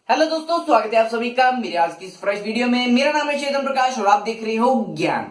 Hello दोस्तों, स्वागत है आप सभी का मेरे आज की इस फ्रेश वीडियो में। मेरा नाम है चेतन प्रकाश और आप देख रहे हो ज्ञान।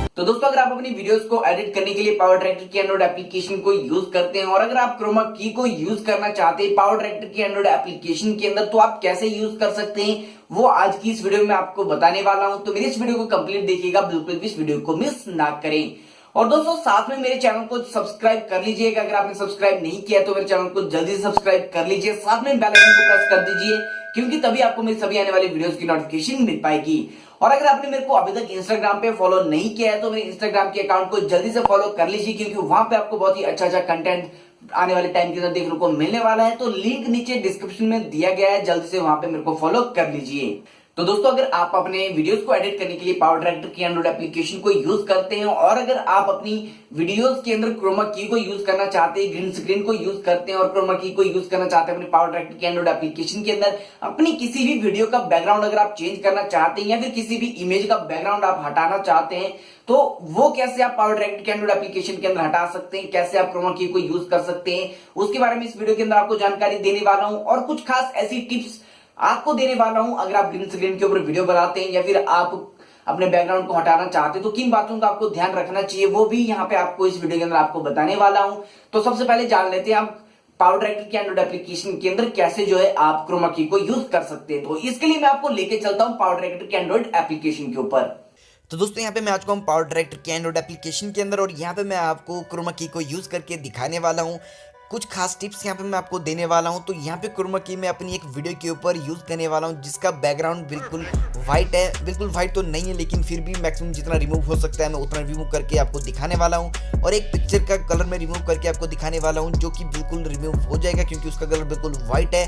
तो दोस्तों, अगर आप अपनी वीडियोस को एडिट करने के लिए पावर डायरेक्टर की एंड्रॉइड एप्लीकेशन को यूज करते हैं और अगर आप क्रोमा की को यूज करना चाहते हैं पावर डायरेक्टर की एंड्रॉइड एप्लीकेशन के अंदर, तो आप कैसे यूज कर सकते हैं वो आज की इस वीडियो में आपको बताने वाला हूं। तो मेरी इस वीडियो को कंप्लीट देखिएगा, बिल्कुल भी इस वीडियो को मिस ना करें। और दोस्तों, साथ में मेरे चैनल को सब्सक्राइब कर लीजिएगा। अगर आपने सब्सक्राइब नहीं किया तो मेरे चैनल को जल्दी से सब्सक्राइब कर लीजिए, साथ में बेल आइकन को प्रेस कर दीजिए, क्योंकि तभी आपको मेरी सभी आने वाली वीडियोस की नोटिफिकेशन मिल पाएगी। और अगर आपने मेरे को अभी तक इंस्टाग्राम पे फॉलो नहीं किया है तो मेरे इंस्टाग्राम के अकाउंट को जल्दी से फॉलो कर लीजिए, क्योंकि वहां पे आपको बहुत ही अच्छा कंटेंट आने वाले टाइम के अंदर देखने को मिलने वाला है। तो लिंक नीचे डिस्क्रिप्शन में दिया गया है, जल्दी से वहां पे मेरे को फॉलो कर लीजिए। तो दोस्तों, अगर आप अपने वीडियोस को एडिट करने के लिए पावर डायरेक्टर की एंड्रॉइड एप्लीकेशन को यूज करते हैं और अगर आप अपनी वीडियोस के अंदर क्रोमा की को यूज करना चाहते हैं, ग्रीन स्क्रीन को यूज करते हैं और क्रोमा की को यूज करना चाहते हैं अपने पावर डायरेक्टर की एंड्रॉइड एप्लीकेशन के अंदर, अपनी किसी भी वीडियो का बैकग्राउंड अगर आप चेंज करना चाहते हैं या फिर किसी भी इमेज का बैकग्राउंड आप हटाना चाहते हैं, तो वो कैसे आप पावर डायरेक्टर की एंड्रॉइड एप्लीकेशन के अंदर हटा सकते हैं, कैसे आप क्रोमा की को यूज कर सकते हैं, उसके बारे में इस वीडियो के अंदर आपको जानकारी देने वाला हूं। और कुछ खास ऐसी टिप्स आपको देने वाला हूं, अगर आप ग्रीन स्क्रीन के ऊपर वीडियो बनाते हैं या फिर आप अपने बैकग्राउंड को हटाना चाहते हैं तो किन बातों का आपको ध्यान रखना चाहिए, वो भी यहां पे आपको इस वीडियो के अंदर आपको बताने वाला हूं। तो सबसे पहले जान लेते हैं आप पावर डायरेक्टर की एंड्रॉइड एप्लीकेशन के अंदर कैसे जो है आप क्रोमा की को यूज कर सकते हैं। तो इसके लिए मैं आपको लेके चलता हूं पावर डायरेक्टर की एंड्रॉइड एप्लीकेशन के ऊपर। तो दोस्तों, यहाँ पे मैं आ चुका हूँ पावर डायरेक्टर की एंड्रॉइड एप्लीकेशन के अंदर और यहाँ पे मैं आपको क्रोमा की को यूज़ करके दिखाने वाला हूँ। कुछ खास टिप्स यहाँ पे मैं आपको देने वाला हूँ। तो यहाँ पे क्रोमा की मैं अपनी एक वीडियो के ऊपर यूज़ करने वाला हूँ जिसका बैकग्राउंड बिल्कुल वाइट है। बिल्कुल वाइट तो नहीं है, लेकिन फिर भी मैक्सिमम जितना रिमूव हो सकता है मैं उतना रिमूव करके आपको दिखाने वाला हूँ। और एक पिक्चर का कलर मैं रिमूव करके आपको दिखाने वाला हूँ जो कि बिल्कुल रिमूव हो जाएगा क्योंकि उसका कलर बिल्कुल वाइट है।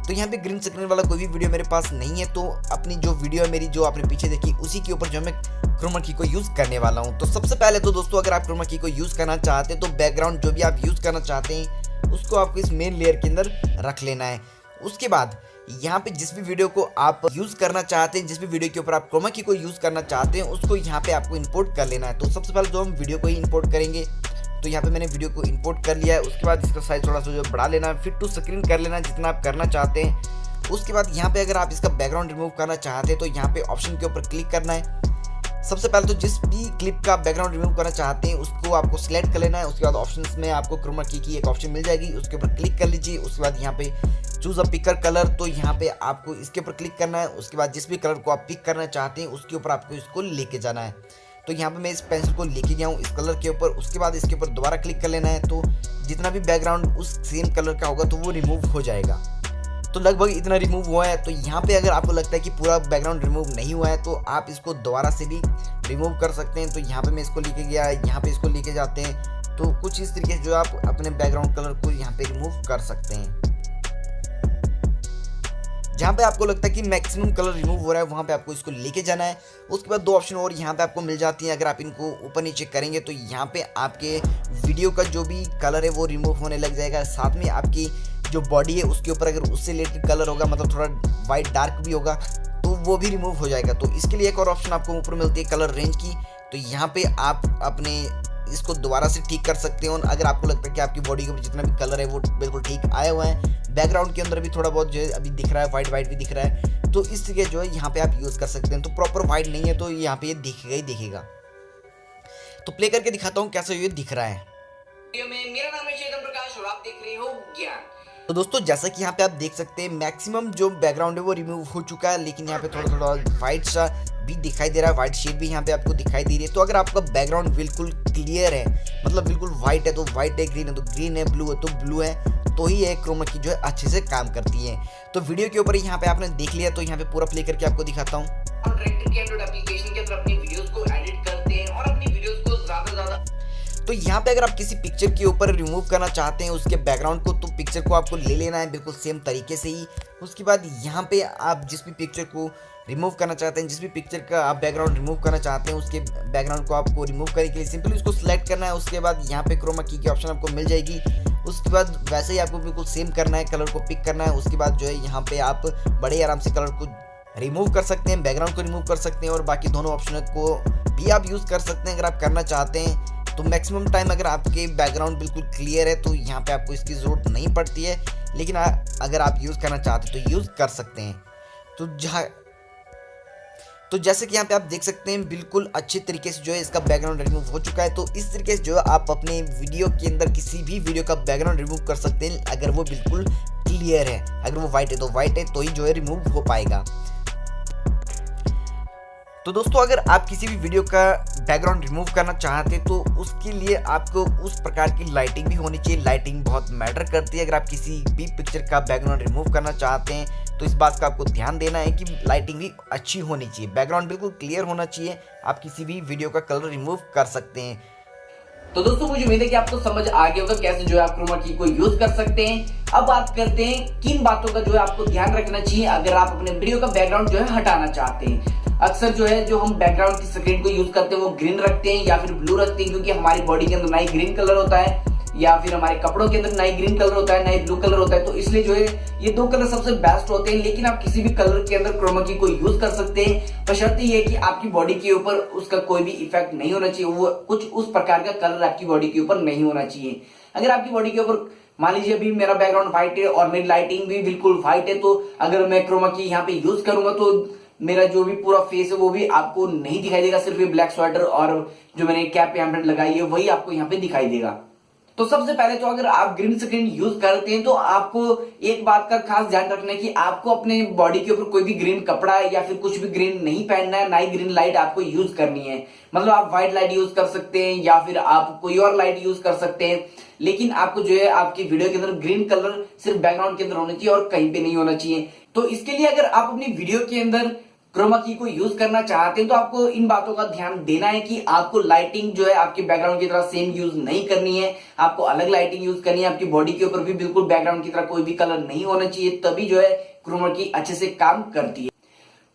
तो यहाँ पे ग्रीन स्क्रीन वाला कोई भी वीडियो मेरे पास नहीं है, तो अपनी जो वीडियो है मेरी जो आपने पीछे देखी उसी के ऊपर जो मैं क्रोमा की को यूज़ करने वाला हूँ। तो सबसे पहले तो दोस्तों, अगर आप क्रोमा की को यूज़ करना चाहते हैं तो बैकग्राउंड जो भी आप यूज़ करना चाहते हैं उसको आपको इस मेन लेयर के अंदर रख लेना है। उसके बाद यहाँ पे जिस भी वीडियो को आप यूज़ करना चाहते हैं, जिस भी वीडियो के ऊपर आप क्रोमा की को यूज़ करना चाहते हैं उसको यहाँ पे आपको इंपोर्ट कर लेना है। तो सबसे पहले तो हम वीडियो को ही इंपोर्ट करेंगे। तो यहाँ पे मैंने वीडियो को इंपोर्ट कर लिया है। उसके बाद इसका साइज थोड़ा सा जो बढ़ा लेना है, फिट टू स्क्रीन कर लेना जितना आप करना चाहते हैं। उसके बाद यहाँ पे अगर आप इसका बैकग्राउंड रिमूव करना चाहते हैं तो यहाँ पे ऑप्शन के ऊपर क्लिक करना है। सबसे पहले तो जिस भी क्लिप का बैकग्राउंड रिमूव करना चाहते हैं उसको आपको सिलेक्ट कर लेना है। उसके बाद ऑप्शंस में आपको क्रोमा की एक ऑप्शन मिल जाएगी, उसके ऊपर क्लिक कर लीजिए। उसके बाद यहाँ पे चूज अ पिकर कलर, तो यहाँ पे आपको इसके ऊपर क्लिक करना है। उसके बाद जिस भी कलर को आप पिक करना चाहते हैं उसके ऊपर आपको इसको लेके जाना है। तो यहाँ पे मैं इस पेंसिल को लेके गया हूँ इस कलर के ऊपर। उसके बाद इसके ऊपर दोबारा क्लिक कर लेना है, तो जितना भी बैकग्राउंड उस सेम कलर का होगा तो वो रिमूव हो जाएगा। तो लगभग इतना रिमूव हुआ है। तो यहाँ पे अगर आपको लगता है कि पूरा बैकग्राउंड रिमूव नहीं हुआ है तो आप इसको दोबारा से भी रिमूव कर सकते हैं। तो यहाँ पे मैं इसको लेके गया, यहाँ पे इसको लेके जाते हैं। तो कुछ इस तरीके से जो आप अपने बैकग्राउंड कलर को यहाँ पे रिमूव कर सकते हैं। जहाँ पे आपको लगता है कि मैक्सिमम कलर रिमूव हो रहा है वहाँ पे आपको इसको लेके जाना है। उसके बाद दो ऑप्शन और यहाँ पे आपको मिल जाती हैं। अगर आप इनको ऊपर नीचे करेंगे तो यहाँ पे आपके वीडियो का जो भी कलर है वो रिमूव होने लग जाएगा। साथ में आपकी जो बॉडी है उसके ऊपर अगर उससे रिलेटेड कलर होगा, मतलब थोड़ा वाइट डार्क भी होगा, तो वो भी रिमूव हो जाएगा। तो इसके लिए एक और ऑप्शन आपको ऊपर मिलती है कलर रेंज की। तो यहाँ पे आप अपने इसको दोबारा से ठीक कर सकते हो। अगर आपको लगता है कि आपकी बॉडी के ऊपर जितना भी कलर है वो बिल्कुल ठीक आया हुआ है, बैकग्राउंड के अंदर भी थोड़ा बहुत जो है अभी दिख रहा है, वाइट भी दिख रहा है, तो इस तरीके जो है यहाँ पे आप यूज़ कर सकते हैं। तो प्रॉपर वाइट नहीं है तो यहाँ पे ये दिखेगा ही दिखेगा। तो प्ले करके दिखाता हूँ कैसा ये दिख रहा है। मेरा नाम है चेतन प्रकाश और आप देख रहे हो ज्ञान। तो दोस्तों, जैसा कि यहाँ पे आप देख सकते हैं मैक्सिमम जो बैकग्राउंड है वो रिमूव हो चुका है, लेकिन यहाँ पे थोड़ा वाइट सा भी दिखाई दे रहा है, वाइट शेड भी यहाँ पे आपको दिखाई दे रही है। तो अगर आपका बैकग्राउंड बिल्कुल क्लियर है, मतलब बिल्कुल वाइट है तो वाइट है, ग्रीन है तो ग्रीन है, ब्लू है तो ब्लू है, तो ही ये क्रोमा की जो है अच्छे से काम करती है। तो वीडियो के ऊपर यहाँ पे आपने देख लिया, तो यहाँ पे पूरा प्ले करके आपको दिखाता हूँ। डायरेक्टर की एंड्रॉइड एप्लीकेशन के अंदर अपनी वीडियोस को एडिट करते हैं और अपनी वीडियोस को ज्यादा तो यहाँ पे अगर आप किसी पिक्चर के ऊपर रिमूव करना चाहते हैं उसके बैकग्राउंड को, तो पिक्चर को आपको ले लेना है बिल्कुल सेम तरीके से ही। उसके बाद यहाँ पे आप जिस भी पिक्चर को रिमूव करना चाहते हैं, जिस भी पिक्चर का आप बैकग्राउंड रिमूव करना चाहते हैं उसके बैकग्राउंड को आपको रिमूव करने के लिए सिंपली उसको सिलेक्ट करना है। उसके बाद यहाँ पे क्रोमा की ऑप्शन आपको मिल जाएगी। उसके बाद वैसे ही आपको बिल्कुल सेम करना है, कलर को पिक करना है। उसके बाद जो है यहाँ पे आप बड़े आराम से कलर को रिमूव कर सकते हैं, बैकग्राउंड को रिमूव कर सकते हैं और बाकी दोनों ऑप्शन को भी आप यूज़ कर सकते हैं अगर आप करना चाहते हैं। तो मैक्सिमम टाइम अगर आपके बैकग्राउंड बिल्कुल क्लियर है तो यहाँ पे आपको इसकी ज़रूरत नहीं पड़ती है, लेकिन अगर आप यूज़ करना चाहते हैं तो यूज़ कर सकते हैं। तो जैसे कि यहाँ पे आप देख सकते हैं बिल्कुल अच्छे तरीके से जो है इसका बैकग्राउंड रिमूव हो चुका है। तो इस तरीके से जो है आप अपने वीडियो के अंदर किसी भी वीडियो का बैकग्राउंड रिमूव कर सकते हैं, अगर वो बिल्कुल क्लियर है। अगर वो वाइट है तो वाइट है तो ही जो है रिमूव हो पाएगा। तो दोस्तों अगर आप किसी भी वीडियो का बैकग्राउंड रिमूव करना चाहते हैं तो उसके लिए आपको उस प्रकार की लाइटिंग भी होनी चाहिए। लाइटिंग बहुत मैटर करती है। अगर आप किसी भी पिक्चर का बैकग्राउंड रिमूव करना चाहते हैं तो इस बात का आपको ध्यान देना है कि लाइटिंग भी अच्छी होनी चाहिए, बैकग्राउंड बिल्कुल क्लियर होना चाहिए। आप किसी भी वीडियो का कलर रिमूव कर सकते हैं। तो दोस्तों मुझे उम्मीद है कि आपको समझ आ गया होगा कैसे जो है आप क्रोमा की को यूज कर सकते हैं। अब बात करते हैं किन बातों का जो है आपको ध्यान रखना चाहिए अगर आप अपने वीडियो का बैकग्राउंड जो है हटाना चाहते हैं। अक्सर जो है जो हम बैकग्राउंड की स्क्रीन को यूज करते हैं वो ग्रीन रखते हैं या फिर ब्लू रखते हैं, क्योंकि हमारी बॉडी के अंदर ना ही ग्रीन कलर होता है या फिर हमारे कपड़ों के अंदर ना ही ग्रीन कलर होता है ना ही ब्लू कलर होता है। तो इसलिए जो है ये दो कलर सबसे बेस्ट होते हैं। लेकिन आप किसी भी कलर के अंदर क्रोमा की को यूज कर सकते हैं, बशर्ते ये कि आपकी बॉडी के ऊपर उसका कोई भी इफेक्ट नहीं होना चाहिए, वो कुछ उस प्रकार का कलर आपकी बॉडी के ऊपर नहीं होना चाहिए। अगर आपकी बॉडी के ऊपर मान लीजिए अभी मेरा बैकग्राउंड व्हाइट है और मेरी लाइटिंग भी बिल्कुल व्हाइट है, तो अगर मैं क्रोमा की यहाँ पे यूज करूंगा तो मेरा जो भी पूरा फेस है वो भी आपको नहीं दिखाई देगा, सिर्फ ये ब्लैक स्वेटर और जो मैंने कैप यहाँ पे लगाई है वही आपको यहाँ पे दिखाई देगा। तो सबसे पहले तो अगर आप ग्रीन स्क्रीन यूज करते हैं तो आपको एक बात का खास ध्यान रखना है कि आपको अपने बॉडी के ऊपर कोई भी ग्रीन कपड़ा या फिर कुछ भी ग्रीन नहीं पहनना है, ना ही ग्रीन लाइट आपको यूज करनी है। मतलब आप व्हाइट लाइट यूज कर सकते हैं या फिर आप कोई और लाइट यूज कर सकते हैं, लेकिन आपको जो है आपकी वीडियो के अंदर ग्रीन कलर सिर्फ बैकग्राउंड के अंदर होना चाहिए और कहीं पे नहीं होना चाहिए। तो इसके लिए अगर आप अपनी वीडियो के अंदर क्रोमा की को यूज करना चाहते हैं तो आपको इन बातों का ध्यान देना है कि आपको लाइटिंग जो है आपके बैकग्राउंड की तरह सेम यूज नहीं करनी है, आपको अलग लाइटिंग यूज करनी है। आपकी बॉडी के ऊपर भी बिल्कुल बैकग्राउंड की तरह कोई भी कलर नहीं होना चाहिए, तभी जो है क्रोमा की अच्छे से काम करती है।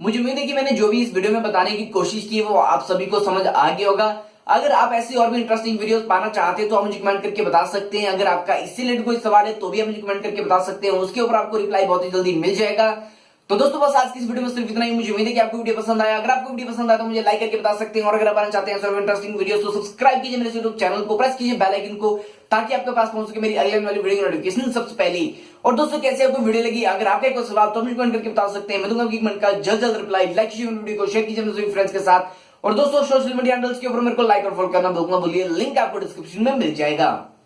मुझे उम्मीद है कि मैंने जो भी इस वीडियो में बताने की कोशिश की है वो आप सभी को समझ आ गया होगा। अगर आप ऐसी और भी इंटरेस्टिंग वीडियोस पाना चाहते हैं तो आप मुझे कमेंट करके बता सकते हैं। अगर आपका इससे रिलेटेड कोई सवाल है तो भी आप मुझे कमेंट करके बता सकते हैं, उसके ऊपर आपको रिप्लाई बहुत ही जल्दी मिल जाएगा। तो दोस्तों बस आज की इस वीडियो में सिर्फ इतना ही। मुझे उम्मीद है कि आपको वीडियो पसंद आया। अगर आपको वीडियो पसंद आया तो मुझे लाइक करके बता सकते हैं, और अगर आप आना चाहते हैं ऐसे इंटरेस्टिंग वीडियोस तो सब्सक्राइब कीजिए मेरे यूट्यूब चैनल को, प्रेस कीजिए बेल आइकन को, ताकि आपके पास पहुंच सके मेरी अगले वाली वीडियो की नोटिफिकेशन सबसे पहले। और दोस्तों कैसे आपको वीडियो लगी, अगर आपका कोई सवाल तो मुझे कमेंट करके बता सकते हैं, मैं दूंगा आपकी कमेंट का जल्द जल्द रिप्लाई। लाइक कीजिए वीडियो को, शेयर कीजिए अपने फ्रेंड्स के साथ, और दोस्तों सोशल मीडिया हैंडल्स के ऊपर मेरे को लाइक और फॉलो करना बिल्कुल मत भूलिए, लिंक आपको डिस्क्रिप्शन में मिल जाएगा।